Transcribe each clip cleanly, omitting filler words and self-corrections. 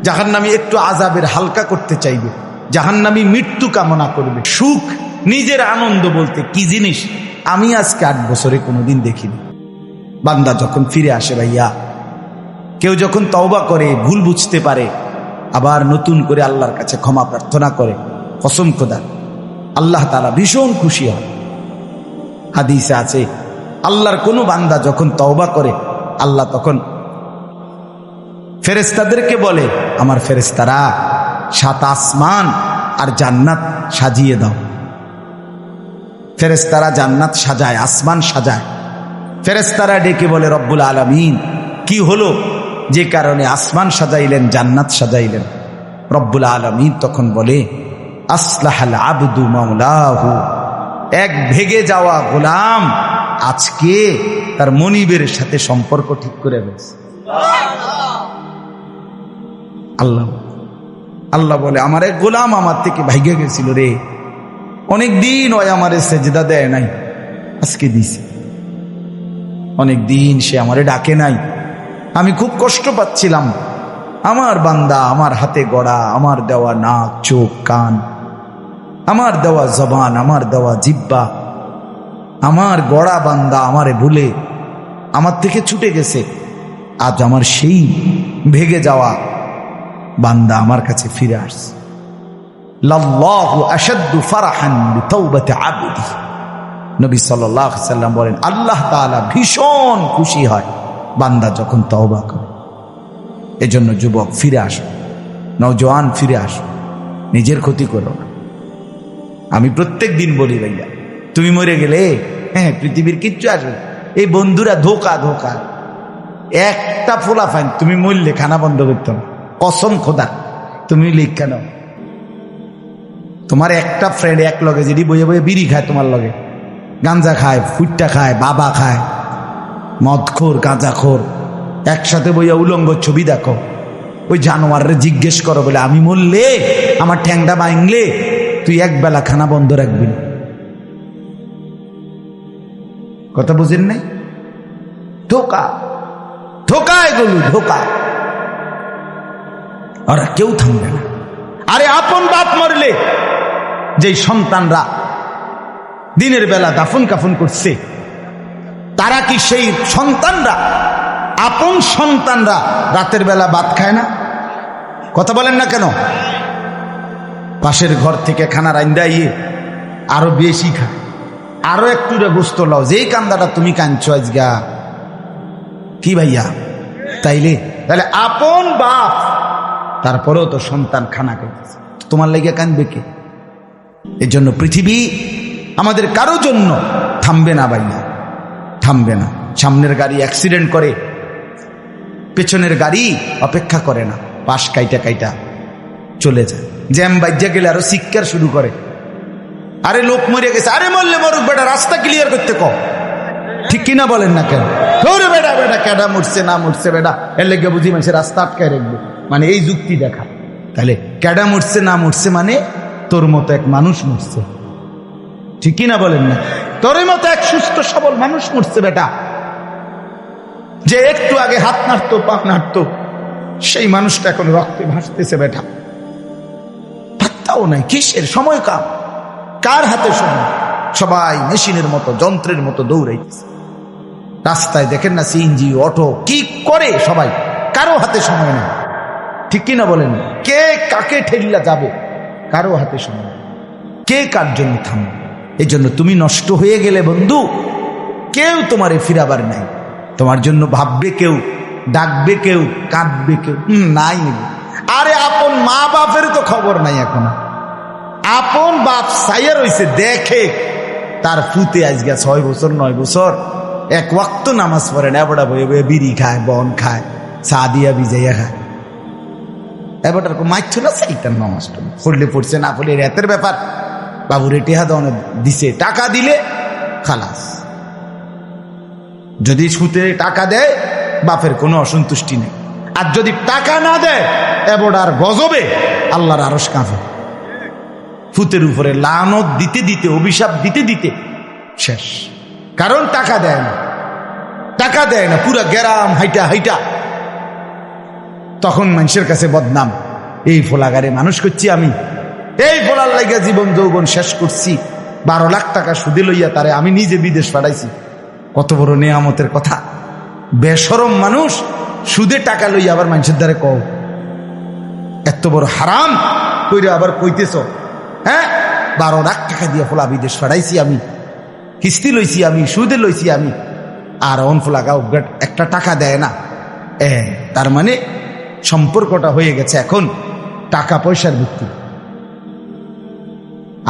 জাহান্নামী একটু আযাবের হালকা করতে চাইবে, জাহান্নামী মৃত্যু কামনা করবে। সুখ, নিজের আনন্দ বলতে কি জিনিস আমি আজকে 8 বছরে কোনোদিন দেখিনি। বান্দা যখন ফিরে আসে ভাইয়া, কেউ যখন তওবা করে, ভুল বুঝতে পারে, আবার নতুন করে আল্লাহর কাছে ক্ষমা প্রার্থনা করে, কসম খোদার আল্লাহ তাআলা ভীষণ খুশি হয়। হাদিসে আছে আল্লাহর কোনো বান্দা যখন তওবা করে, আল্লাহ তখন ফেরেশতাদেরকে বলে, আমার ফেরেশতারা 7 আসমান আর জান্নাত সাজিয়ে দাও। ফেরেশতারা জান্নাত সাজায়, আসমান সাজায়। ফেরেশতারা ডেকে বলে, রব্বুল আলামিন কি হলো যে কারণে আসমান সাজাইলেন, জান্নাত সাজাইলেন? রব্বুল আলামিন তখন বলে, আসলাহাল আবদু মাওলাহু, এক ভেগে যাওয়া গোলাম আজকে তার মনিবের সাথে সম্পর্ক ঠিক করে ফেলছে। আল্লাহ আল্লাহ বলে, আমার এক গোলাম আমার থেকে ভাইগে গেছিল রে, অনেকদিন ওই আমারে সেজদা দেয় নাই, আজকে দিছে। অনেকদিন সে আমারে ডাকে নাই, আমি খুব কষ্ট পাচ্ছিলাম। আমার বান্দা আমার হাতে গড়া, আমার দেওয়া নাক, চোখ, কান, আমার দেওয়া জবান, আমার দেওয়া জিহ্বা, আমার গড়া বান্দা আমারে ভুলে আমার থেকে ছুটে গেছে। আজ আমার সেই ভেগে যাওয়া বান্দা আমার কাছে ফিরে আসছে। লাল্লাহু আশাদ্দু ফারাহান বিতাওবাতি আবদি, নবী সাল্লাল্লাহু আলাইহি সাল্লাম বলেন, আল্লাহ তাআলা ভীষণ খুশি হয় বান্দা যখন তওবা করে। এজন্য যুবক ফিরে আসো, নওজোয়ান ফিরে আসো, নিজের ক্ষতি করো না। আমি প্রত্যেক দিন বলি ভাইয়া, তুমি মরে গেলে পৃথিবীর কিচ্ছু আসবে। এই বন্ধুরা ধোকা ধোকা, একটা ফোলা ফাইন তুমি মরলে খানা বন্ধ করতাম, কসম খোদা তুমি লিখা নাও। তোমার একটা ফ্রেন্ড এক লগে যদি বইয়ে বইয়ে বিড়ি খায়, তোমার লগে গাঞ্জা খায়, ফুটটা খায়, বাবা খায়, মদখোর, গাঁজাখোর, একসাথে বইয়া উলঙ্গ ছবি দেখো, ওই জানোয়ারে জিজ্ঞেস করো বলে, আমি মরলে আমার ঠ্যাংটা ভাঙলে তুই একবেলা খানা বন্ধ রাখবি না। কথা বুঝেন নাই? ধোকা ধোকা, এগুলো ধোকা। ওরা কেউ থামবে না। আরে আপন বাপ মরলে যেই সন্তানরা দিনের বেলা দাফন কাফন করছে, তারা কি সেই সন্তানরা, আপন সন্তানরা রাতের বেলা ভাত খায় না? কথা বলেন না কেন? পাশের ঘর থেকে খানা রাইন্দা ইয়ে আরো বেশি খায়, আরো একটু গোস্ত লাও, যেই কান্দাটা তুমি কাঁদছো আজগা, কি ভাইয়া? তাইলে আপন বাপ, তারপরেও তো সন্তান খানা খাইতেছে, তোমার লেগে কাঁদবে কে? এর জন্য পৃথিবী আমাদের কারো জন্য থামবে না ভাইয়া, থামবে না। সামনের গাড়ি অ্যাক্সিডেন্ট করে, পেছনের গাড়ি অপেক্ষা করে না, পাশ কাইটা কাইটা চলে যায়। জ্যাম বাজ্যা গেলে আরো চিৎকার শুরু করে, আরে লোক মরে গেছে, আরে মরলে মরুক বেটা, রাস্তা ক্লিয়ার করতে কও। ঠিক কিনা বলেন না কেন? ধরে বেটা বেটা কেডা মরছে না মরছে বেটা, এর লেগে বুঝি মানুষের রাস্তা আটকায় রাখবে, মানে এই যুক্তি দেখা। তাহলে কেডা মরছে না মরছে মানে তোর মতো এক মানুষ মরছে, ঠিক কিনা বলেন না? তোর মতো এক সুস্থ সবল মানুষ মরছে বেটা, যে একটু আগে হাত নাড়তো, পা নাড়তো, সেই মানুষটা এখন রক্তে ভাসতেছে বেটা। পাত্তাও নাই, কিসের সময়? কার হাতে সময়? সবাই মেশিনের মতো, যন্ত্রের মতো দৌড়াইতেছে। রাস্তায় দেখেন না সিএনজি, অটো, কি করে সবাই, কারো হাতে সময় নেই, ঠিক কিনা বলেন? কে কাকে ঠেলিয়া যাবে, কারো হাতে সময় নেই, কে কার জন্য থামবে? এই জন্য তুমি নষ্ট হয়ে গেলে বন্ধু, কেউ তোমারে ফিরাবার নাই। তোমার জন্য ভাববে কেউ, ডাকবে কেউ, কাঁদবে কেউ নাই। আরে আপন মা বাপের তো খবর নাই এখন। আপন বাপ সাইয়া রইছে, দেখে তার ফুতে আজকে 6 বছর 9 বছর এক ওয়াক্ত নামাজ পড়ে না, এবটা বয়ে বয়ে বিড়ি খায়, বন খায়, চা দিয়া ভিজাইয়া খায়। এবারটার মাইছ না সেইটার নামাজ পড়লে পড়ছে, না পড়লে রাতের ব্যাপার। বাবুরে টেহা দেওয়া দিছে, টাকা দিলে খালাস। যদি সুতে টাকা দেয় বাপের কোনো অসন্তুষ্টি নেই, আর যদি টাকা না দেয় এবটার গজবে আল্লাহর আরশ কাঁপে। ফুতের উপরে লানত দিতে দিতে, অভিশাপ দিতে দিতে শেষ। কারণ টাকা দেয় না, টাকা দেয় না, পুরা গ্রাম হাইটা হাইটা তখন মানুষের কাছে বদনাম, এই ফোলাগারে মানুষ করছি আমি, এই ফোলার লাইগা জীবন যৌবন শেষ করছি, 12 লাখ টাকা সুদে লইয়া তারে আমি নিজে বিদেশ পাঠাইছি। কত বড় নেয়ামতের কথা। বেশরম মানুষ সুদে টাকা লইয়া আবার মানুষের দ্বারে কও, এত বড় হারাম কইরে আবার কইতেছ, হ্যাঁ 12 লাখ টাকা দিয়ে ফোলা বিদেশ পাঠাইছি আমি, কিস্তি লইছি আমি, সুদে লইছি আমি, আর অন ফোলাগা একটা টাকা দেয় না। তার মানে সম্পর্কটা হয়ে গেছে এখন টাকা পয়সার ভিত্তি।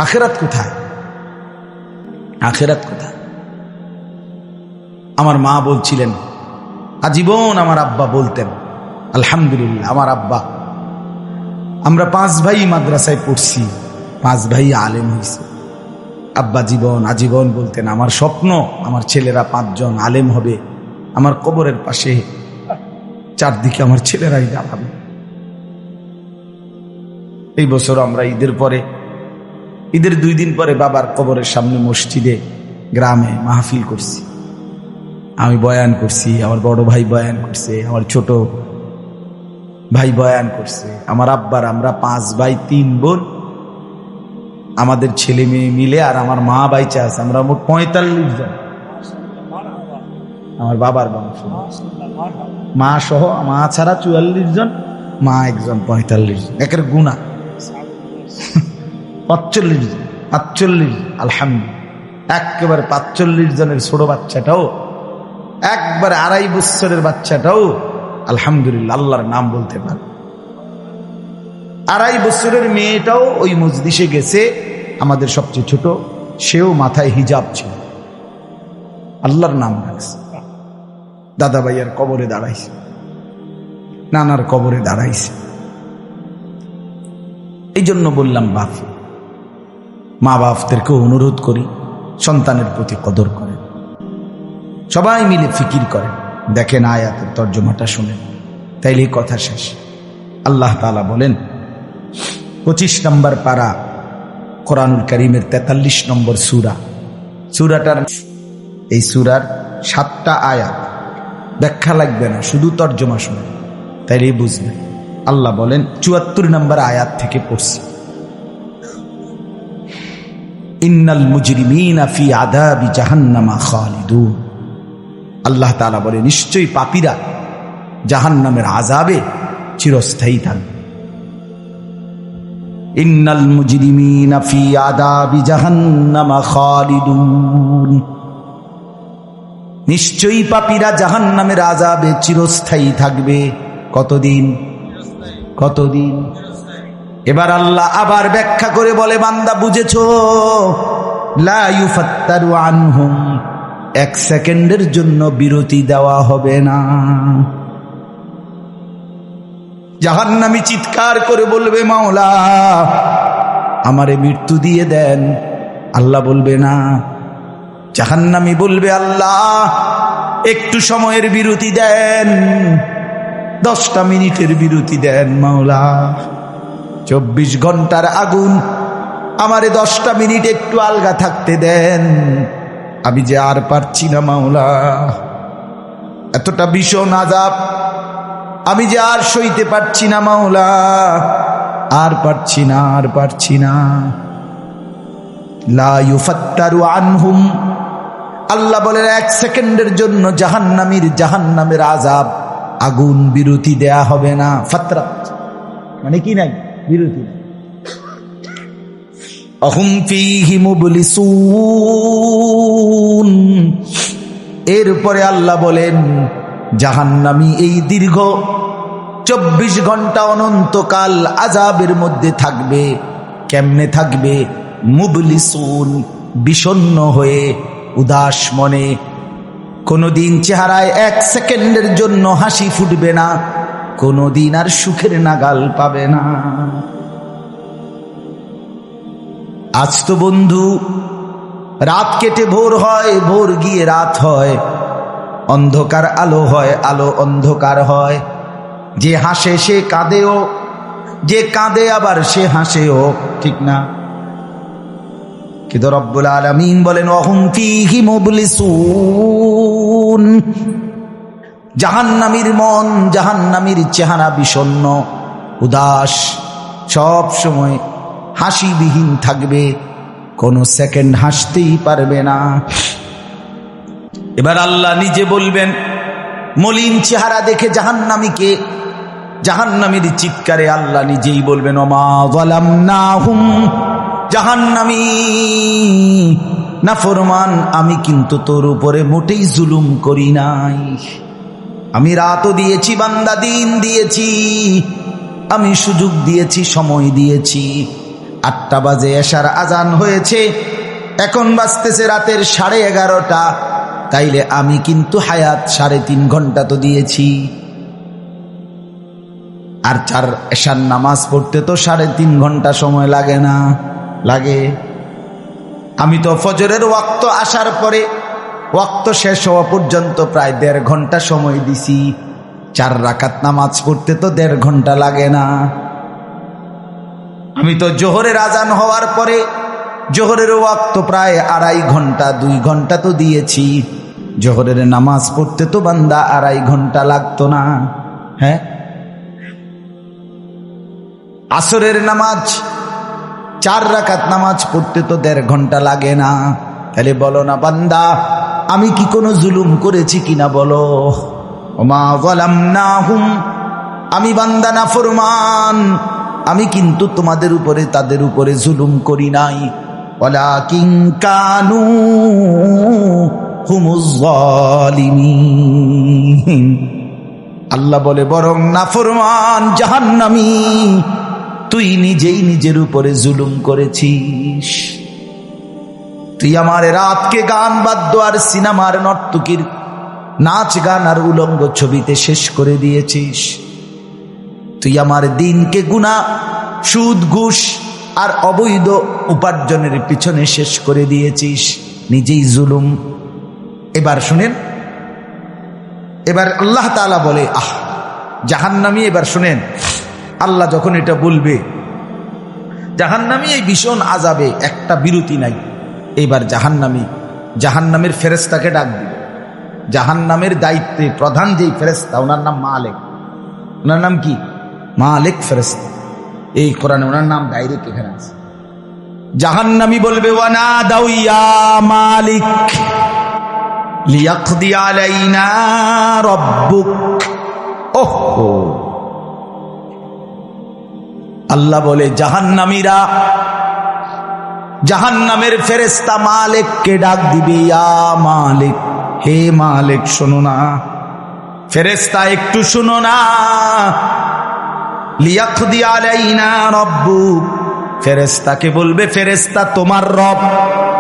আখেরাত কোথায়? আখেরাত কোথায়? আমার মা বলছিলেন, আজীবন আমার আব্বা বলতেন, আলহামদুলিল্লাহ আমার আব্বা, আমরা 5 ভাই মাদ্রাসায় পড়ছি, 5 ভাই আলেম হয়েছে। আব্বা আজীবন বলতেন, আমার স্বপ্ন আমার ছেলেরা 5 জন আলেম হবে, আমার কবরের পাশে চারদিকে আমার ছেলেরাই দাঁড়াবে। এই বছর আমরা ঈদের 2 দিন পরে বাবার কবরের সামনে মসজিদে গ্রামে মাহফিল করছি। আমি বয়ান করছি, আমার বড় ভাই বয়ান করছে, আমার ছোট ভাই বয়ান করছে। আমার আব্বার আমরা 5 ভাই 3 বোন, আমাদের ছেলে মেয়ে মিলে, আর আমার মা বাইচা আছে, আমরা মোট 45 জন। আমার বাবার বংশ, মা সহ, মা ছাড়া 44 জন, মা একজন 45 জন, একের গুণা 45 জন, 45। আলহামদুলিল্লাহ, একেবারে 45 জনের ছোট বাচ্চাটাও, একবারে 2.5 বছরের বাচ্চাটাও আলহামদুলিল্লাহ আল্লাহর নাম বলতে পারে। 2.5 বছরের মেয়েটাও ওই মজলিসে গেছে, আমাদের সবচেয়ে ছোট, সেও মাথায় হিজাব ছিল, আল্লাহর নাম রাখছে। দাদা ভাইয়ার কবরে দাঁড়াইছে, নানার কবরে দাঁড়াইছে। এই জন্য বললাম মা বাপদেরকে অনুরোধ করি, সন্তানের প্রতি কদর করেন, সবাই মিলে ফিকির করেন, দেখেন আয়াতের তর্জমাটা শুনেন, তাইলে কথা শেষ। আল্লাহ তাআলা বলেন 25 নম্বর পারা কোরআনুল কারীমের 43 নম্বর সূরাটার, এই সূরার 7টা আয়াত, ব্যাখ্যা লাগবে না, শুধু তর্জমা শুনেন, তাইলেই বুঝবেন। আল্লাহ বলেন 74 নম্বর আয়াত থেকে পড়ছি, ইন্নাল মুজরিমিনা ফি আযাবি জাহান্নামা খালিদুন। আল্লাহ তাআলা বলে, নিশ্চয়ই পাপীরা জাহান্নামের আযাবে চিরস্থায়ী থাকবে। ইন্নাল মুজরিমিনা ফি আযাবি জাহান্নামা খালিদুন, নিশ্চয়ই পাপীরা জাহান্নামের আযাবে চিরস্থায়ী থাকবে। কতদিন? এবার আল্লাহ আবার ব্যাখ্যা করে বলে, বান্দা বুঝেছো? লা ইউফাত্তারু আনহুম, 1 সেকেন্ডের জন্য বিরতি দেওয়া হবে না। জাহান্নামী চিৎকার করে বলবে, মাওলা আমারে মৃত্যু দিয়ে দেন। আল্লাহ বলবে না। জাহান্নামী বলবে, আল্লাহ একটু সময়ের বিরতি দেন, 10টা মিনিটের বিরতি দেন মাওলা। 24 ঘন্টার আগুন, আমারে 10টা মিনিট একটু আলগা থাকতে দেন, আমি যে আর পারছি না মাওলা, এতটা ভীষণ আযাব আমি যে আর সইতে পারছি না মাওলা, আর পারছি না। লা ইউফাত্তারু আনহুম, আল্লাহ বলেন 1 সেকেন্ডের জন্য জাহান্নামের আযাব, আগুন বিরতি দেয়া হবে না। ফাতরাত মানে কি নাই, বিরতি। আহুম ফীহি মুবলিসুন, এরপরে আল্লাহ বলেন জাহান্নামী এই দীর্ঘ 24 ঘন্টা অনন্তকাল আযাবের মধ্যে থাকবে। কেমনে থাকবে? মুবলিসুন, বিষণ্ণ হয়ে, উদাস মনে। কোনদিন চেহারায় 1 সেকেন্ডের জন্য হাসি ফুটবে না, কোনদিন আর সুখের নাগাল পাবে না। আজ তো বন্ধু রাত কেটে ভোর হয়, ভোর গিয়ে রাত হয়, অন্ধকার আলো হয়, আলো অন্ধকার হয়। যে হাসে সে কাঁদেও, যে কাঁদে আবার সে হাসেও, ঠিক না? কিন্তু রব্বুল আলামিন বলেন ওয়াহুম ফীহি মুবলিসুন, জাহান্নামীর মন, জাহান্নামীর চেহারা বিষণ্ণ, উদাস, সব সময় হাসিবিহীন থাকবে, কোন সেকেন্ড হাসতেই পারবে না। এবার আল্লাহ নিজে বলবেন, মলিন চেহারা দেখে জাহান্নামীকে, জাহান্নামীর চিৎকারে আল্লাহ নিজেই বলবেন, ওমা যালামনাহুম, জাহান্নামী নাফরমান, আমি কিন্তু তোর উপরে মোটেই জুলুম করি নাই। আমি রাতও দিয়েছি বান্দা, দিন দিয়েছি, আমি সুযোগ দিয়েছি, সময় দিয়েছি। 8টা বাজে এশার আজান হয়েছে, এখন বাজতেছে রাতের 11:30। তাইলে আমি কিন্তু হায়াত 3.5 ঘন্টা তো দিয়েছি। আর 4 এশার নামাজ পড়তে তো 3.5 ঘন্টা সময় লাগে না? লাগে। আমি তো ফজরের ওয়াক্ত আসার পরে ওয়াক্ত শেষ হওয়া পর্যন্ত প্রায় 1.5 ঘন্টা সময় দিছি। 4 রাকাত নামাজ পড়তে তো 1.5 ঘন্টা লাগে না? আমি তো জোহরের আজান হওয়ার পরে জোহরের ওয়াক্ত প্রায় 2.5 ঘন্টা, 2 ঘন্টা তো দিয়েছি। জোহরের নামাজ পড়তে তো বান্দা 2.5 ঘন্টা লাগতো না? হ্যাঁ। আসরের নামাজ 4 রাকাত নামাজ পড়তে তো 1.5 ঘন্টা লাগে না? তাহলে বলো না বান্দা, আমি কি কোনো জুলুম করেছি কিনা বলো? ওমা যালামনাহুম, আমি বান্দা নাফরমান, আমি কিন্তু তোমাদের উপরে, তাদের উপরে জুলুম করি নাই। ওয়ালাকিন কানু হুমুজ জালিমিন। আল্লাহ বলে, বরং নাফরমান জাহান্নামী, তুই নিজেই নিজের উপরে জুলুম করেছিস। তুই আমার রাতকে গান বাদ্য আর সিনেমার নর্তকীর নাচ গান আর উলঙ্গ ছবিতে শেষ করে দিয়েছিস। তুই আমার দিনকে গুনাহ, সুদ, ঘুষ আর অবৈধ উপার্জনের পিছনে শেষ করে দিয়েছিস, নিজেই জুলুম। এবার শুনেন, এবার আল্লাহ তাআলা বলে, জাহান্নামী, এবার শুনেন, আল্লাহ যখন এটা বলবে, জাহান্নামী এই ভীষণ আযাবে একটা বিরতি নাই। এবার জাহান্নামের ফেরেশতাকে ডাক দিবে। জাহান্নামের দায়িত্বে প্রধান যেই ফেরেশতা, ওনার নাম মালিক। ওনার নাম কি? মালিক ফেরেশতা। এই কোরআনে ওনার নাম ডাইরেক্ট এখানে আছে। জাহান্নামী বলবে, ওয়ানাদাউ ইয়া মালিক লিয়াকদি আলাইনা রাব্বুক। ওহো, আল্লাহ বলে, জাহান্নামীরা, জাহান্নামের ফেরেশতা মালিককে ডাক দিবে, ইয়া মালিক, হে মালিক শোনো না। ফেরেশতা একটু শোনো না। লিয়াকদি আলাইনা রাব্বুক, ফেরেশতাকে বলবে, ফেরেশতা তোমার রব,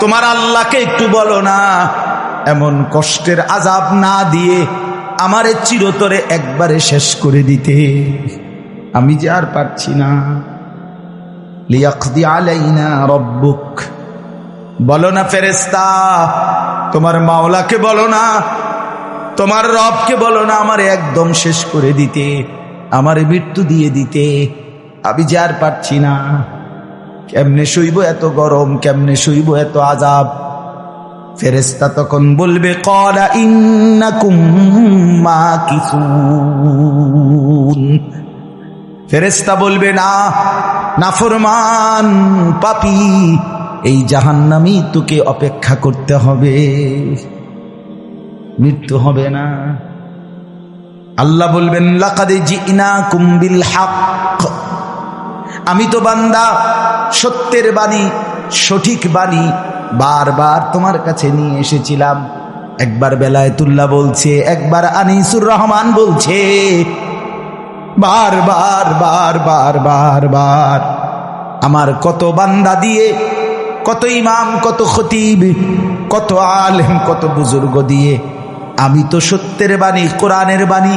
তোমার আল্লাহকে একটু বলো না, এমন কষ্টের আযাব না দিয়ে আমারে চিরতরে একবারে শেষ করে দিতে, আমি যে আর পারছি না। লিয়াকদি আলাইনা রাব্বুক, বলো না ফেরেশতা, তোমার মাওলাকে বলো না, তোমার রবকে বলো না আমারে একদম শেষ করে দিতে, আমারে মৃত্যু দিয়ে দিতে, আমি যে আর পারছি না। কেমনে সইব এত গরম, কেমনে সইব এত আযাব? ফেরেশতা তখন বলবে, ক্বালা ইন্নাকুম মাকিসুন। ফেরেশতা বলবে, না নাফরমান পাপী, এই জাহান্নামী তোকে অপেক্ষা করতে হবে, মৃত্যু হবে না। আল্লাহ বলবেন, লাকাদ জিনাকুম বিল হক, আমি তো বান্দা সত্যের বাণী, সঠিক বাণী বারবার তোমার কাছে নিয়ে এসেছিলাম। একবার বেলায়েতুল্লাহ বলছে, একবার আনিসুর রহমান বলছে, বারবার বারবার বারবার আমার কত বান্দা দিয়ে, কত ইমাম, কত খতিব, কত আলেম, কত বুজুর্গ দিয়ে আমি তো সত্যের বাণী, কোরআনের বাণী,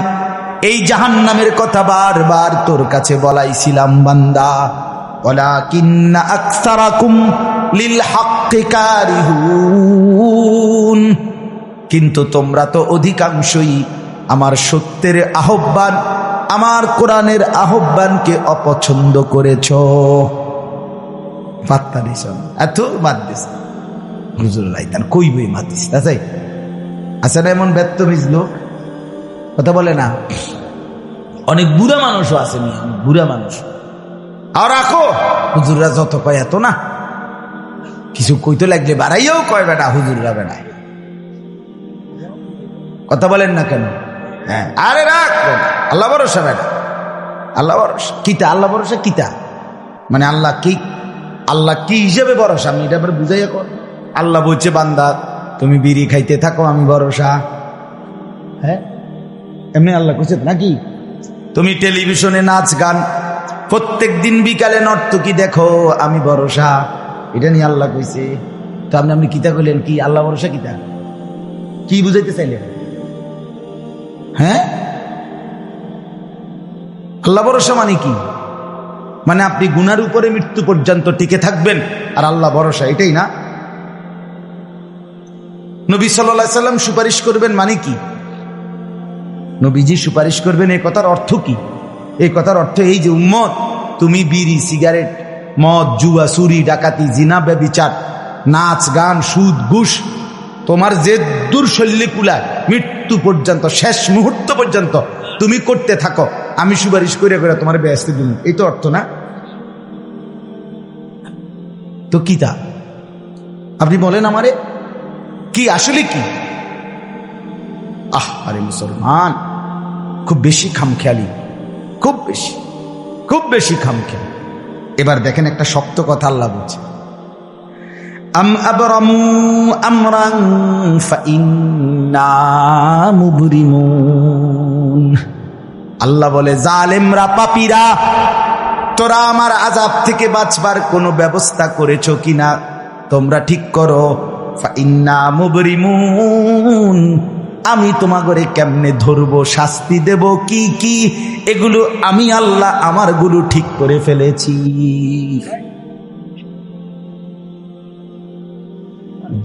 এই জাহান্নামের কথা বারবার তোর কাছে বলাইছিলাম বান্দা। ওয়ালাকিন্না আকসারাকুম লিল হাক্কি কারিহুন, কিন্তু তোমরা তো অধিকাংশই আমার সত্যের আহ্বান, আমার কোরআনের আহ্বানকে অপছন্দ করেছ। পাত্তা দিস এত বাদ দিস হুজুর লাইতান কই বই মাতিস, তাই আছে না এমন বেত্তমিজ লোক? কথা বলে না। অনেক বুড়া মানুষও আছে, বুড়া মানুষ। আর রাখো হুজুররা যত কয় এত না, কিছু কইতে লাগলে বাড়াইয়াও কয় বেটা হুজুররা বেড়ায়। কথা বলেন না কেন? হ্যাঁ, আরে রাখ, আল্লাহ ভরসা বেটা, আল্লাহ ভরসা। কিতা আল্লাহ ভরসা? কিতা মানে আল্লাহ কি? আল্লাহ কি হিসেবে ভরসা? আমি এটা বুঝাইয়া কর। আল্লাহ বলছে বান্দা তুমি বিড়ি খাইতে থাকো, আমি ভরসা। হ্যাঁ, এমনি আল্লাহ কইছে নাকি? তুমি টেলিভিশনে নাচ গান প্রত্যেক দিন বিকালে নর্তকী দেখো, আমি ভরসা। এটা নিয়ে আল্লাহ কইছে। তো আপনি কিতা কইলেন? কি আল্লাহ ভরসা? কিতা কি বুঝাইতে চাইলেন? হ্যাঁ, আল্লাহ ভরসা মানে কি? মানে আপনি গুনার উপরে মৃত্যু পর্যন্ত টিকে থাকবেন আর আল্লাহ ভরসা, এটাই না? নবী সাল্লাল্লাহু আলাইহি সাল্লাম সুপারিশ করবেন মানে কি? নবীজি সুপারিশ করবেন, এই কথার অর্থ কি? এই কথার অর্থ এই যে উম্মত, তুমি বিড়ি, সিগারেট, মদ, জুয়া, চুরি, ডাকাতি, জিনা, ব্যভিচার, নাচ গান, সুদ, ঘুষ, তোমার যে দুর্শল্যে কুলায় মৃত্যু পর্যন্ত, শেষ মুহূর্ত পর্যন্ত তুমি করতে থাকো, আমি সুপারিশ করে করে তোমার বেহেশতে দিব। এই তো অর্থ না? তো কি তা আপনি বলেন আমারে, কি আসলে কি? আরে মুসলমান, খুব বেশি খামখেয়ালি, খুব বেশি খামখেয়ালি। এবার দেখেন একটা শক্ত কথা আল্লাহ বলছে, আম আবরামু আমরান ফাইন্না মুবরিমুন। আল্লাহ বলে, জালেমরা, পাপীরা, তোরা আমার আযাব থেকে বাঁচবার কোনো ব্যবস্থা করেছো কিনা তোমরা ঠিক করো। ফাইন্না মুবরিমুন, আমি তোমাগরে কেমনে ধরবো, শাস্তি দেব কি কি, এগুলো আমি আল্লাহ আমার গুলো ঠিক করে ফেলেছি।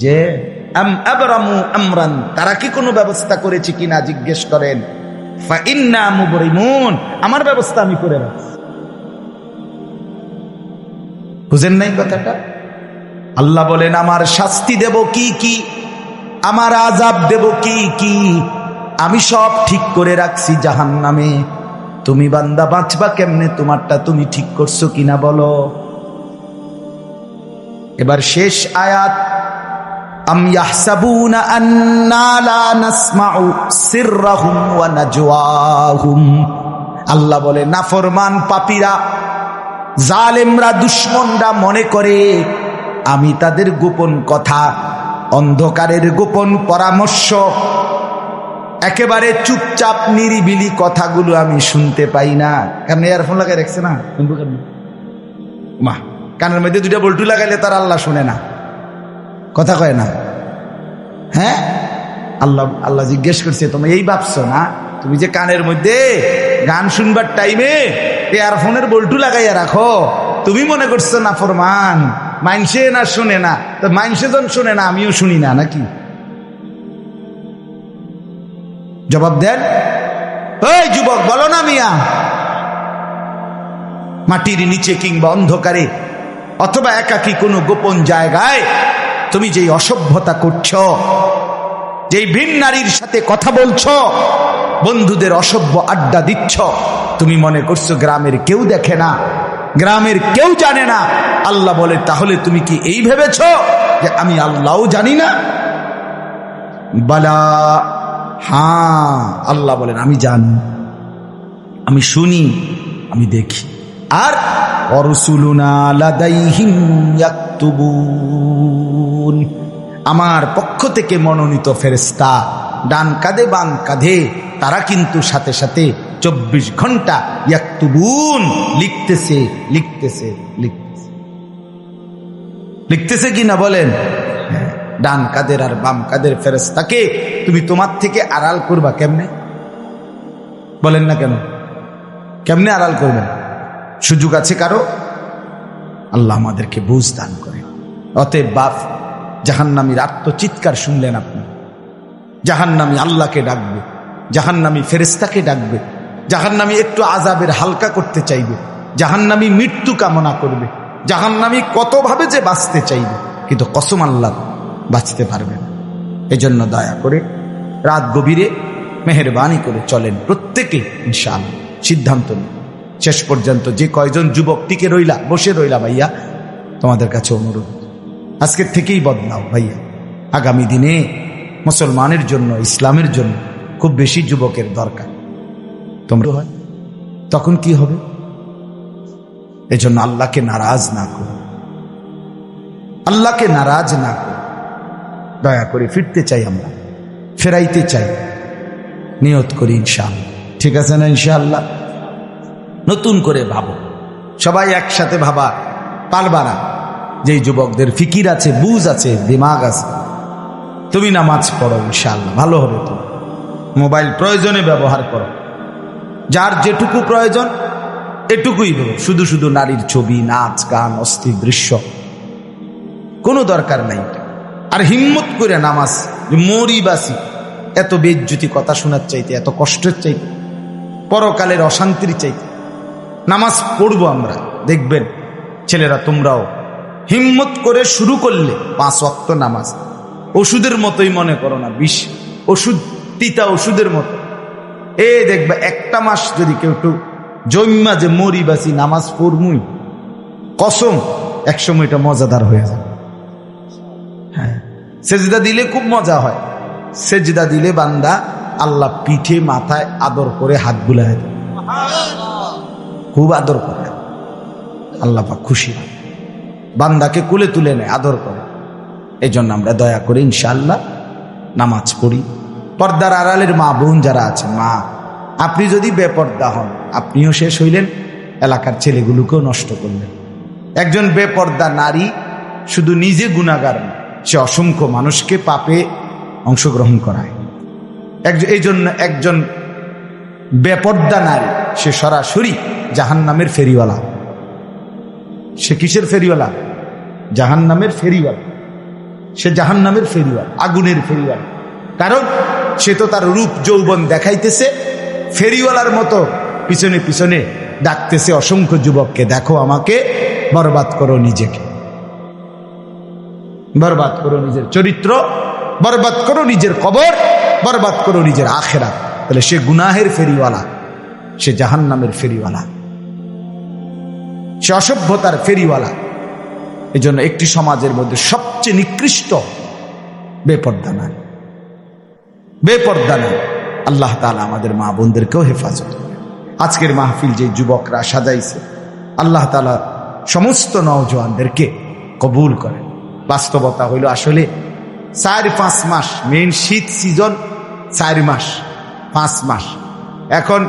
যে আম আবরামু আমরান, তারা কি কোনো ব্যবস্থা করেছে কিনা জিজ্ঞেস করেন। ফাইন্না মুবরিমুন, আমার ব্যবস্থা আমি করে রাখছি। বুঝেন নাই কথাটা? আল্লাহ বলেন, আমার শাস্তি দেব কি কি, আমার আযাব দেব কি কি, আমি সব ঠিক করে রাখছি জাহান্নামে। তুমি বান্দা বাঁচবা কেমনে, তোমারটা তুমি ঠিক করছো কিনা বলো। এবার শেষ আয়াত, আম ইয়াহসাবুনা আন্না লা নাসমাউ সিররাহুম ওয়া নাজওয়াহুম। আল্লাহ বলে, নাফরমান পাপীরা, জালেমরা, দুশমনরা মনে করে আমি তাদের গোপন কথা, অন্ধকারের গোপন পরামর্শ, একেবারে চুপচাপ নিরিবিলি কথাগুলো আমি শুনতে পাই না। কারণ ইয়ারফোন লাগাই রাখছে না, শুনবো কেন? মা কানের মধ্যে দুইটা বল্টু লাগাইলে তার আল্লাহ শুনে না, কথা কয় না। হ্যাঁ, আল্লাহ জিজ্ঞেস করছে, তুমি এই ভাবছো না তুমি যে কানের মধ্যে গান শুনবার টাইমে ইয়ারফোনের বল্টু লাগাইয়া রাখো, তুমি মনে করছো না ফরমান মাইনসে না শুনে না? তো মাইনসে যখন শুনে না, আমিও শুনি না নাকি? জবাব দেন। ওই যুবক, বলো না মিয়া, মাটির নিচে কিংবা অন্ধকারে অথবা একাকী কোনো গোপন জায়গায় তুমি যেই অসভ্যতা করছো, যেই ভিন নারীর সাথে কথা বলছো, বন্ধুদের অসভ্য আড্ডা দিচ্ছ, তুমি মনে করছো গ্রামের কেউ দেখে না, গ্রামের কেউ জানে না। আল্লাহ বলে, তাহলে তুমি কি এই ভেবেছো যে আমি আল্লাহও জানি না? বালা, হ্যাঁ, আল্লাহ বলেন আমি জানি, আমি শুনি, আমি দেখি। আর অরসুলুনা লাদাইহিম ইয়াকতুবুন, আমার পক্ষ থেকে মনোনীত ফেরেশতা ডান কাঁধে বাম কাঁধে, তারা কিন্তু সাথে সাথে 24 ঘন্টা ইয়াকতুবুন, লিখতেছে লিখতেছে লিখতেছে লিখতেছে কিনা বলেন? ডান কাদের আর বাম কাদের ফেরেশতাকে তুমি তোমার থেকে আড়াল করবা কেমনে? বলেন না কেন? কেমনে আড়াল করবেন? সুযোগ আছে কারো? আল্লাহ আমাদেরকে বুঝ দান করে। অতএব বাপ, জাহান্নামীর আত্মচিৎকার শুনলেন আপনি? জাহান্নামী আল্লাহকে ডাকবে, জাহান্নামী ফেরেশতাকে ডাকবে, জাহান্নামী একটু আযাবের হালকা করতে চাইবে, জাহান্নামী মৃত্যু কামনা করবে, জাহান্নামী কতভাবে যে বাঁচতে চাইবে, কিন্তু কসম আল্লাহ বাঁচতে পারবে না। এজন্য দয়া করে রাত গভীরে মেহেরবানি করে চলেন প্রত্যেকে ইনশাআল্লাহ। সিদ্ধান্ত নিন শেষ পর্যন্ত যে কয়জন যুবক টিকে রইলা, বসে রইলা, ভাইয়া তোমাদের কাছে অনুরোধ, আজকের থেকেই বদলাও ভাইয়া। আগামী দিনে মুসলমানের জন্য, ইসলামের জন্য খুব বেশি যুবকের দরকার। তোমরা হয় তখন কি হবে? এজন্য আল্লাহকে নারাজ না করো, আল্লাহকে নারাজ না করো। দয়া করে ফিরতে চাই, আমরা ফেরাইতে চাই, নিয়ত করি ইনশাআল্লাহ। ঠিক আছে না? ইনশাআল্লাহ নতুন করে ভাবো, সবাই একসাথে ভাবা পারবা না। যেই যুবকদের ফিকির আছে, বুঝ আছে, দিমাগ আছে, তুমি নামাজ পড়ো ইনশাআল্লাহ, ভালো হবে। তো মোবাইল প্রয়োজনে ব্যবহার করো, যার যেটুকু প্রয়োজন এটুকুই বলো। শুধু শুধু নারীর ছবি, নাচ, গান, অস্থির দৃশ্য কোনো দরকার নাই। আর হিম্মত করে নামাজ, মরি বাসি, এত বেজ্জতি কথা শোনার চাইতে, এত কষ্টের চাইতে, পরকালের অশান্তির চাইতে নামাজ পড়বো আমরা। দেখবেন ছেলেরা তোমরাও হিম্মত করে শুরু করলে 5 ওয়াক্ত নামাজ ওষুধের মতোই মনে করো না, বিষ ওষুধ, তিতা ওষুধের মতো। দেখবে একটা মাস যদি কেউ একটু জন্মা যে মরি বাসি নামাজ পড়মুই, কসম একসময় এটা মজাদার হয়ে যায়। হ্যাঁ, সেজদা দিলে খুব মজা হয়। সেজদা দিলে বান্দা আল্লাহ পিঠে মাথায় আদর করে হাত বুলায় দেয়, খুব আদর করে। আল্লাহ পাক খুশি হয়, বান্দাকে কুলে তুলে নেয়, আদর করে। এই জন্য আমরা দয়া করে ইনশাআল্লাহ নামাজ পড়ি। পর্দার আড়ালের মা বোন যারা আছেন, মা আপনি যদি বেপর্দা হন, আপনিও শেষ হইলেন, এলাকার ছেলেগুলোকেও নষ্ট করলেন। একজন বেপর্দা নারী শুধু নিজে গুনাহগার না, সে অসংখ্য মানুষকে পাপে অংশগ্রহণ করায়। এই জন্য একজন বেপর্দা নারী সে সরাসরি জাহান্নামের ফেরিওয়ালা। সে কিসের ফেরিওয়ালা? জাহান্নামের ফেরিওয়ালা। সে জাহান্নামের ফেরিওয়ালা, আগুনের ফেরিওয়ালা। কারণ সে তো তার রূপ যৌবন দেখাইতেছে, ফেরিওয়ালার মতো পিছনে পিছনে ডাকতেছে অসংখ্য যুবককে, দেখো আমাকে, বরবাদ করো নিজেকে, বরবাদ করো নিজের চরিত্র, বরবাদ করো নিজের কবর, বরবাদ করো নিজের আখেরাত। তাহলে সে গুনাহের ফেরিওয়ালা, সে জাহান্নামের ফেরিওয়ালা, সে অসভ্যতার ফেরিওয়ালা। এই জন্য একটি সমাজের মধ্যে সবচেয়ে নিকৃষ্ট বেপর্দা নারী, বেপর্দা নারী। আল্লাহ তাআলা আমাদের মা বোনদেরকেও হেফাজত করে। আজকের মাহফিল যে যুবকরা সাজাইছে, আল্লাহ তাআলা সমস্ত নওজোয়ানদেরকে কবুল করেন। বাস্তবতা হইল আসলে 4-5 মাস, মেইন শীত সিজন 4 মাস, 5 মাস। এখন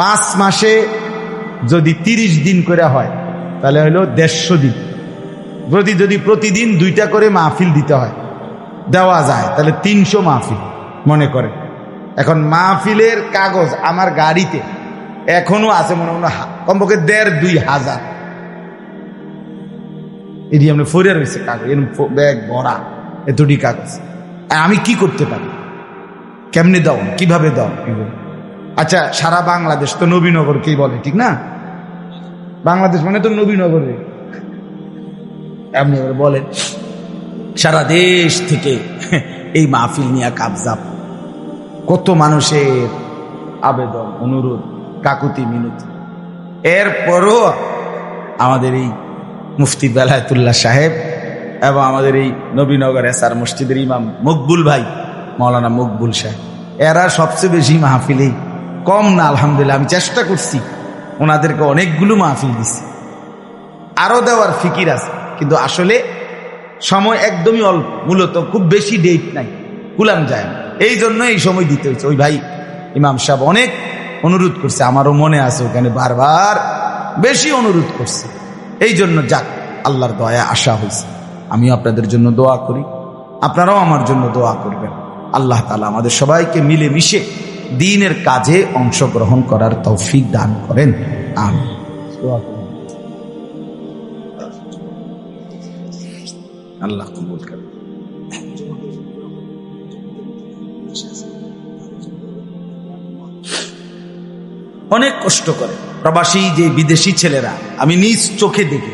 5 মাসে যদি 30 দিন করে হয়, তাহলে হইল 150 দিন। যদি প্রতিদিন 2টা করে মাহফিল দিতে হয়, দেওয়া যায়, তাহলে 300 মাহফিল মনে করে। এখন মাহফিলের কাগজ আমার গাড়িতে এখনো আছে, মনে মনে কমপক্ষে 1,500-2 হাজার। এটি আমরা ফরে রয়েছে কাগজ, ব্যাগ ভরা এতটি কাগজ। আমি কি করতে পারি? কেমনে দাও, কিভাবে দাও? আচ্ছা, সারা বাংলাদেশ তো নবীনগরকেই বলে, ঠিক না? বাংলাদেশ মানে তো নবীনগরে এমনি বলেন। সারা দেশ থেকে এই মাহফিল নিয়ে কাবজাব, কত মানুষের আবেদন, অনুরোধ, কাকুতি মিনতি। এরপরও আমাদের এই মুফতি বেলায়েতুল্লাহ সাহেব এবং আমাদের এই নবীনগর এসআর মসজিদের ইমাম মকবুল ভাই, মাওলানা মকবুল সাহেব, এরা সবচেয়ে বেশি মাহফিলেই, কম না আলহামদুলিল্লাহ। আমি চেষ্টা করছি, ওনাদেরকে অনেকগুলো মাহফিল দিচ্ছি, আরো দেওয়ার ফিকির আছে, কিন্তু আসলে সময় একদমই অল্প। মূলত খুব বেশি ডেট নাই, কুলাম যায় না, এই জন্য এই সময় দিতে হয়েছে। ওই ভাই ইমাম সাহেব অনেক অনুরোধ করছে, আমারও মনে আছে, ওখানে বারবার বেশি অনুরোধ করছে। এই জন্য যাক, আল্লাহর দয়া আশা হয়েছে। আমিও আপনাদের জন্য দোয়া করি, আপনারাও আমার জন্য দোয়া করবেন। আল্লাহ তাআলা আমাদের সবাইকে মিলে মিশে দ্বীনের কাজে অংশগ্রহণ করার তৌফিক দান করেন। আমিন। আল্লাহ কবুল করেন। অনেক কষ্ট করে প্রবাসী যে বিদেশি ছেলেরা, আমি নিজ চোখে দেখি।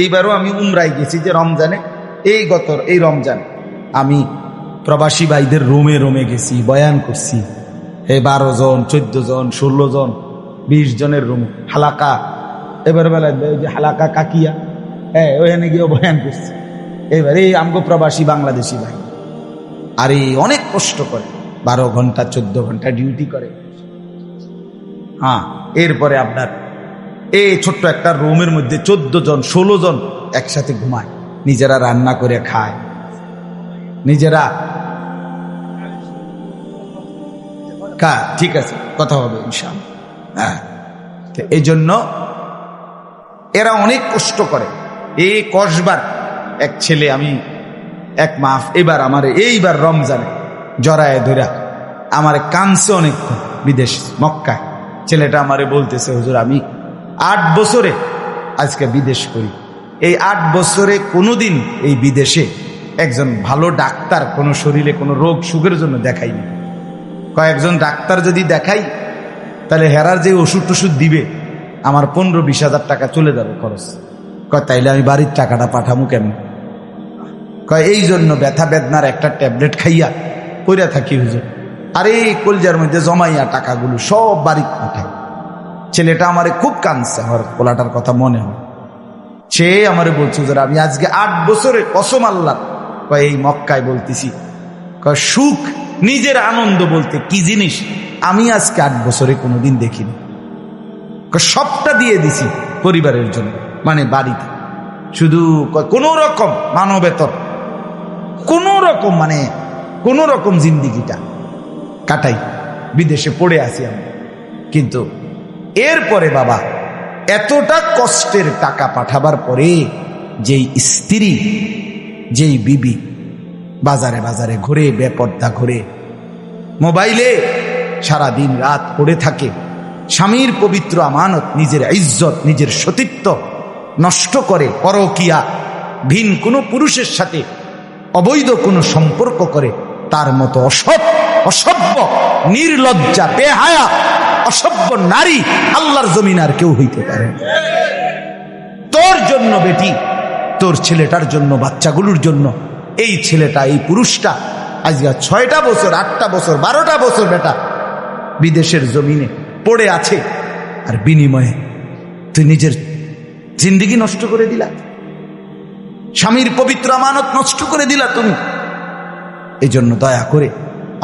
এইবারও আমি উমরায় গেছি, যে রমজানে, এই রমজান আমি প্রবাসী ভাইদের রোমে রোমে গেছি, বয়ান করছি। এই 12 জন 14 জন 16 জন 20 জনের রুম হালাকা। এবার বেলা ওই যে হালাকা কাকিয়া, হ্যাঁ ওখানে গিয়ে বয়ান করছে। এবার এই আমগো প্রবাসী বাংলাদেশি ভাই, আর এই অনেক কষ্ট করে, 12 ঘন্টা 14 ঘন্টা ডিউটি করে। হ্যাঁ, এরপরে আপনার এই ছোট্ট একটা রুমের মধ্যে 14 জন 16 জন একসাথে ঘুমায়, নিজেরা রান্না করে খায়, নিজেরা। ঠিক আছে, কথা হবে ইনশাআল্লাহ। হ্যাঁ, এই জন্য এরা অনেক কষ্ট করে। এই কসবার এক ছেলে, আমি এক মাস এবার আমার এইবার রমজানে জড়ায় ধরা আমার কানছে অনেক, বিদেশ মক্কায়। ছেলেটা আমারে বলতেছে, হুজুর আমি 8 বছরে আজকে বিদেশ করি, এই 8 বছরে কোনোদিন এই বিদেশে একজন ভালো ডাক্তার কোনো শরীরে কোনো রোগ সুখের জন্য দেখাইনি। কয়েকজন ডাক্তার যদি দেখাই তাহলে হেরার যে ওষুধ টষুধ দিবে আমার 15-20 হাজার টাকা চলে যাবে খরচ। কয় তাইলে আমি বাড়ির টাকাটা পাঠামু কেমন? কয় এই জন্য ব্যথা বেদনার একটা ট্যাবলেট খাইয়া পইরা থাকি হুজুর, আর এই কলজার মধ্যে জমাইয়া টাকাগুলো সব বাড়ি পাঠায়। ছেলেটা আমারে খুব কাঁদছে, আমার পোলাটার কথা মনে হয়। সে আমারে বলছে, হুজুর আমি আজকে 8 বছরে কসম আল্লাহ, কয় এই মক্কায় বলতেছি, কয় সুখ নিজের আনন্দ বলতে কি জিনিস আমি আজকে 8 বছরে কোনোদিন দেখিনি। সবটা দিয়ে দিছি পরিবারের জন্য, মানে বাড়িতে, শুধু কোন রকম মানবেতর, কোন রকম মানে কোন রকম জিন্দিগিটা কাটাই, বিদেশে পড়ে আছি আমি। কিন্তু এরপরে বাবা এতটা কষ্টের টাকা পাঠাবার পরে যেই স্ত্রী, যেই বিবি বাজারে বাজারে ঘুরে, বেপর্দা ঘুরে, মোবাইলে সারা দিন রাত পড়ে থাকে, স্বামীর পবিত্র আমানত, নিজের ইজ্জত, নিজের সতীত্ব নষ্ট করে, পরকিয়া, ভিন কোনো পুরুষের সাথে অবৈধ কোনো সম্পর্ক করে, তার মতো অসভ্য, নির্লজ্জা, বেহায়া, অসভ্য নারী আল্লাহর জমিন আর কেউ হইতে পারে। তোর জন্য বেটি, তোর ছেলেটার জন্য, বাচ্চাগুলোর জন্য এই ছেলেটা, এই পুরুষটা আজকে 6টা বছর 8টা বছর 12টা বছর বেটা বিদেশের জমিনে পড়ে আছে, আর বিনিময়ে তুই নিজের জিন্দেগি নষ্ট করে দিলা, স্বামীর পবিত্র আমানত নষ্ট করে দিলা তুমি। এই জন্য দয়া করে,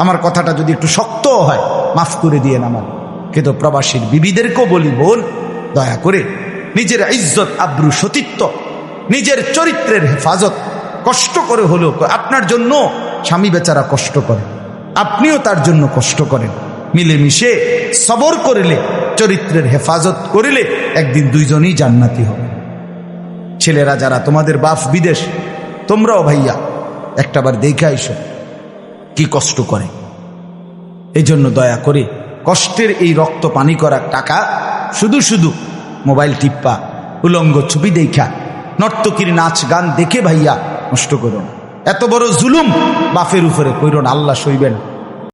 আমার কথাটা যদি একটু শক্ত হয় মাফ করে দিয়ে আমার, কিন্তু প্রবাসীর বিবিদেরকেও বলি, বোন দয়া করে নিজের ইজ্জত, আব্রু, সতীত্ব, নিজের চরিত্রের হেফাজত কষ্ট করে হলেও, আপনার জন্য স্বামী বেচারা কষ্ট করে, আপনিও তার জন্য কষ্ট করেন, মিলেমিশে সবর করিলে, চরিত্রের হেফাজত করিলে একদিন দুইজনই জান্নাতি হবে। ছেলেরা যারা তোমাদের বাপ বিদেশ, তোমরাও ভাইয়া একটাবার দেখে আইসো কি কষ্ট করে। এই জন্য দয়া করে কষ্টের এই রক্ত পানি করা টাকা শুধু শুধু মোবাইল টিপ্পা, উলঙ্গ ছবি দেখা, নর্তকীর নাচ গান দেখে ভাইয়া নষ্ট করো না। এত বড় জুলুম বাপের উপরে কইরো না, আল্লাহ সইবেন।